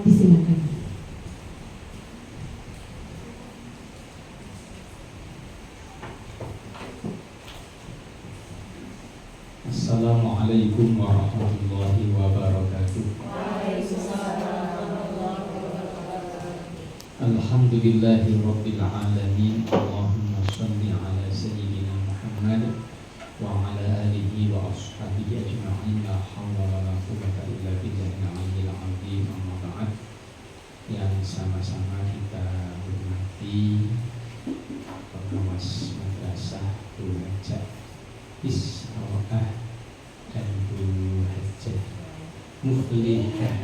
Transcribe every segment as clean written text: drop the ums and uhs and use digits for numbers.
Disilakan. Assalamualaikum warahmatullahi wabarakatuh. Alhamdulillahi rabbil alamin. Allahumma shalli ala sayyidina Muhammad wa ala alihi wa ashabihi ajma'in. La hawla wa la quwwata illa billahil aliyyil azim. Amma ba'd. Yang sama-sama kita hormati pengawas madrasah Bulaja Isro'ah dan Bu Hajjah Muflihah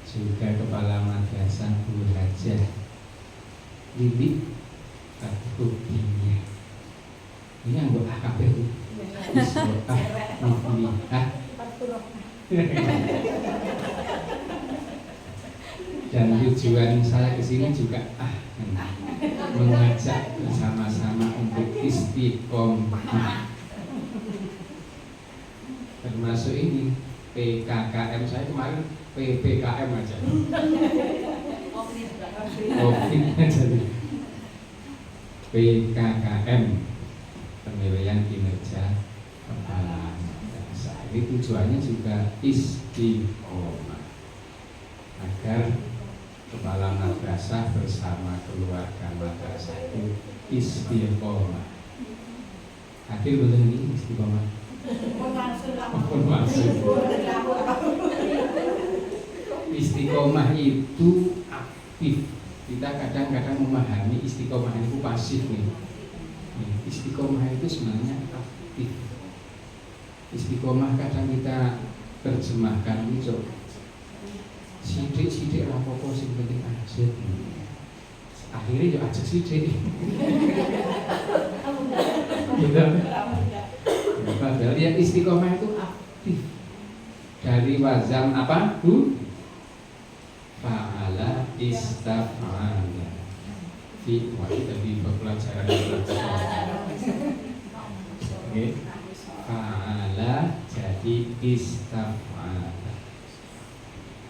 juga kepala madrasah Bu Hajjah Lilik Fathuddiniyah. Ini anggota AKP Isro'ah Muflihah. Dan tujuan saya kesini juga mengajak bersama-sama untuk istiqomah. Termasuk ini PKKM, saya kemarin PPKM aja. Covid aja. PKKM, penilaian kinerja kepala madrasah. Ini tujuannya juga istiqomah, agar kepala madrasah bersama keluarga madrasah itu istiqomah. Hadir belum ini istiqomah? Istiqomah itu aktif. Kita kadang-kadang memahami istiqomah itu pasif nih. Istiqomah itu sebenarnya aktif. Istiqomah kadang kita terjemahkan itu sidik-sidik rapopo sing penting aja. Akhirnya yo ajak sidik. Gitu. Padahal yang istiqomah itu aktif. Dari wazan apa? Bu? Fa'ala istaf'ala. Tadi pelajaran Oke. Fa'ala jadi istaf'ala.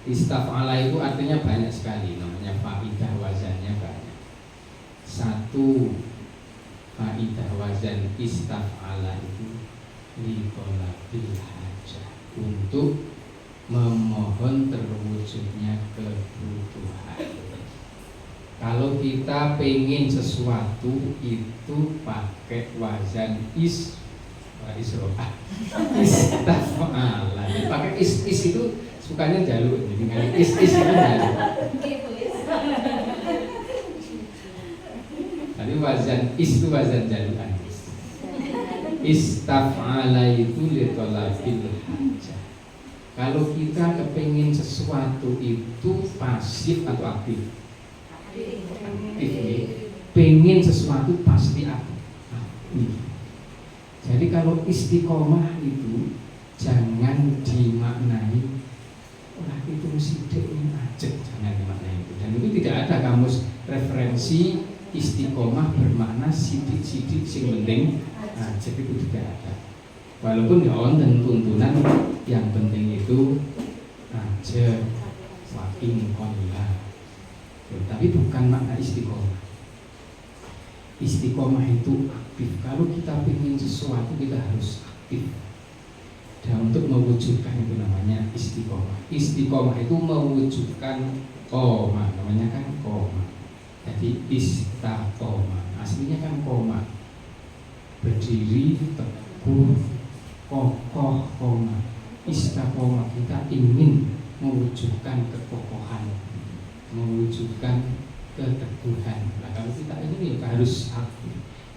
Istaf'ala itu artinya banyak sekali, namanya faidah wazannya banyak. Satu faidah wazan istaf'ala itu liqolabil hajah, untuk memohon terwujudnya kebutuhan. Kalau kita pengen sesuatu itu pakai wazan isro'ah, istaf'ala. Pakai is itu sukanya jalur, jadi kali is itu jalur. Tadi wazan is itu wazan jaluran. Istaf'ala itu litolabil hajah. Kalau kita kepingin sesuatu itu pasif atau aktif? Aktif ya. Pengen sesuatu pasti aktif. Jadi kalau istiqomah itu jangan dimaknai wah itu sidik ini ajak, jangan dimaknai itu. Dan itu tidak ada kamus referensi istiqomah bermakna sidik-sidik sing penting. Nah, jadi itu tidak ada. Walaupun ya wonten tuntunan yang penting itu aja waking qalla. Tapi bukan makna istiqomah. Istiqomah itu aktif. Kalau kita ingin sesuatu kita harus aktif. Dan untuk mewujudkan itu namanya istiqomah. Istiqomah itu mewujudkan koma, namanya kan koma. Jadi istaqomah, aslinya kan koma. Berdiri teguh kokoh koma. Istiqomah kita ingin mewujudkan kekokohan, mewujudkan keteguhan. Nah, kalau kita ini harus aktif.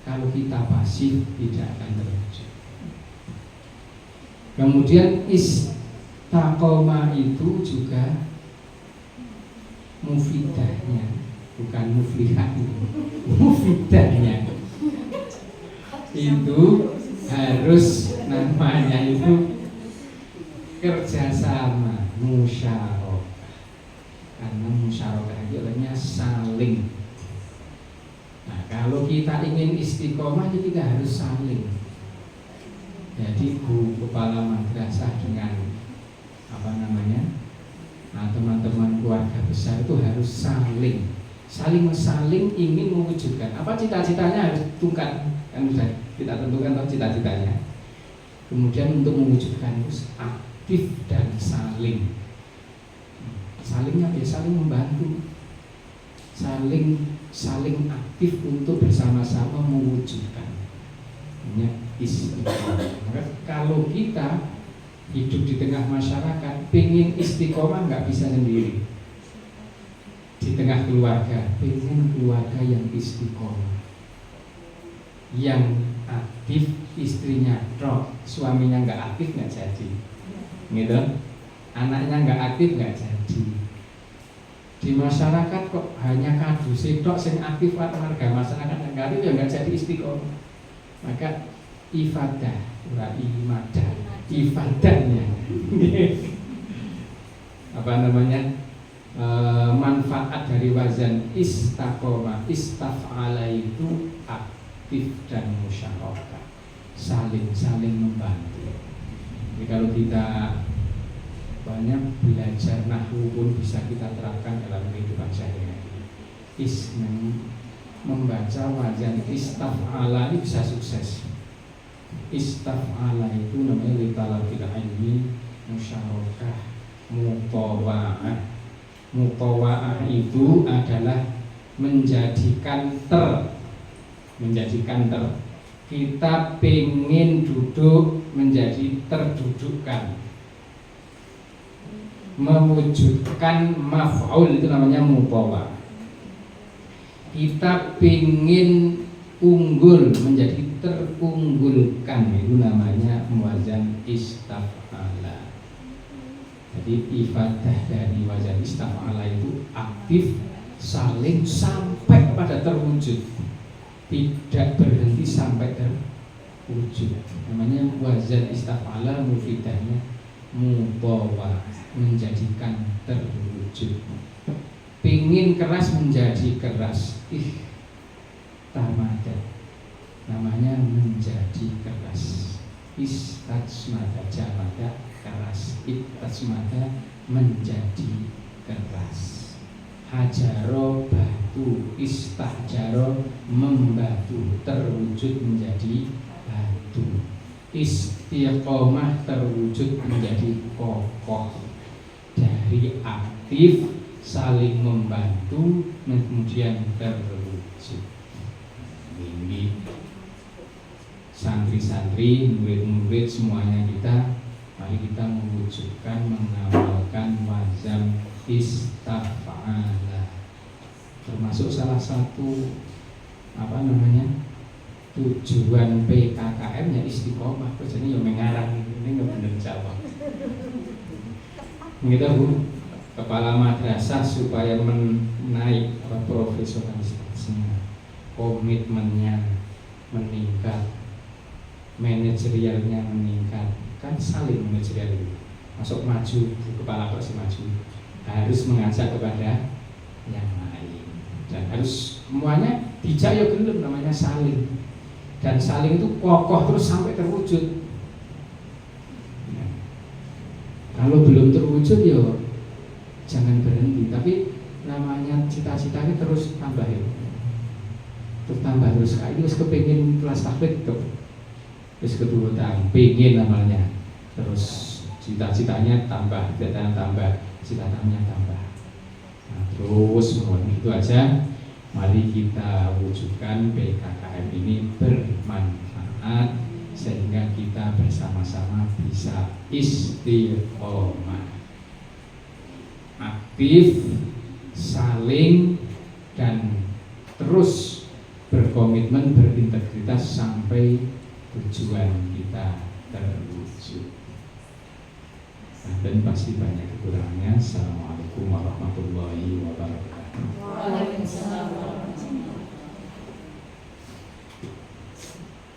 Kalau kita pasif tidak akan terwujud. Kemudian istaqomah itu juga mufidahnya, bukan muflihahnya, mufidahnya itu harus namanya itu kerjasama, musyarakah. Karena musyarakah itu artinya saling. Nah, kalau kita ingin istiqomah kita harus saling. Jadi guru kepala madrasah dengan teman-teman keluarga besar itu harus saling ingin mewujudkan apa cita-citanya, harus tentukan, kan sudah kita tentukan toh cita-citanya. Kemudian untuk mewujudkan itu aktif dan salingnya saling membantu, saling aktif untuk bersama-sama mewujudkan istiqomah. Maka kalau kita hidup di tengah masyarakat, pengen istiqomah nggak bisa sendiri. Di tengah keluarga, pengen keluarga yang istiqomah, yang aktif, istrinya suaminya nggak aktif nggak jadi, gitu. Anaknya nggak aktif nggak jadi. Di masyarakat kok hanya kadus tok sing aktif, warga masyarakat yang nggak aktif ya nggak jadi istiqomah. Maka ifadah, ibadahnya manfaat dari wazan istaqomah, istaf'ala itu aktif dan musyarakah, saling membantu. Jadi kalau kita banyak belajar nahwu pun bisa kita terapkan dalam kehidupan sehari-hari. Membaca wazan istaf'ala ini bisa sukses. Istaf'ala itu namanya litalaqil ilmi, musyarakah, mutawa'ah. Mutawa'ah itu adalah menjadikan kita pengen duduk menjadi terdudukkan, mewujudkan maf'ul, itu namanya mutawa'ah. Kita pengen unggul menjadi terunggulkan, itu namanya wazan istaf'ala. Jadi ibadah dari wazan istaf'ala itu aktif, saling sampai pada terwujud, tidak berhenti sampai terwujud. Namanya wazan istaf'ala, mufidahnya mutawa'ah, menjadikan terwujud. Pingin keras menjadi keras, tamada, namanya menjadi keras. Istajmada, jamada keras, istajmada menjadi keras. Hajaro batu, istahjaro membatu, terwujud menjadi batu. Istiqomah terwujud menjadi kokoh. Dari aktif saling membantu kemudian terwujud. Ini santri-santri, murid-murid semuanya mari kita mewujudkan, mengamalkan wazan istaf'ala. Termasuk salah satu tujuan PKKM ya istiqomah. Jadi yang mengarang ini nggak benar jawab. Kita kepala madrasah supaya menaik profesionalitasnya, komitmennya meningkat, manajerialnya meningkat, kan saling manajerial itu. Masuk maju, kepala kelas maju, harus mengajak kepada yang lain, dan harus semuanya dijak ya gelem, namanya saling. Dan saling itu kokoh terus sampai terwujud. Kalau belum terwujud ya jangan berhenti, tapi namanya cita-citanya terus tambah ya. Terus tambah terus, ini harus kepingin kelas tahfidz tuh. Terus kedua pengen namanya. Terus cita-citanya tambah, cita-citanya tambah. Nah, terus itu aja. Mari kita wujudkan PKKM ini bermanfaat sehingga kita bersama-sama bisa istiqomah, aktif, saling, dan terus berkomitmen, berintegritas sampai tujuan kita terwujud. Nah, dan pasti banyak kekurangannya. Assalamualaikum warahmatullahi wabarakatuh. Waalaikumsalam warahmatullahi wabarakatuh.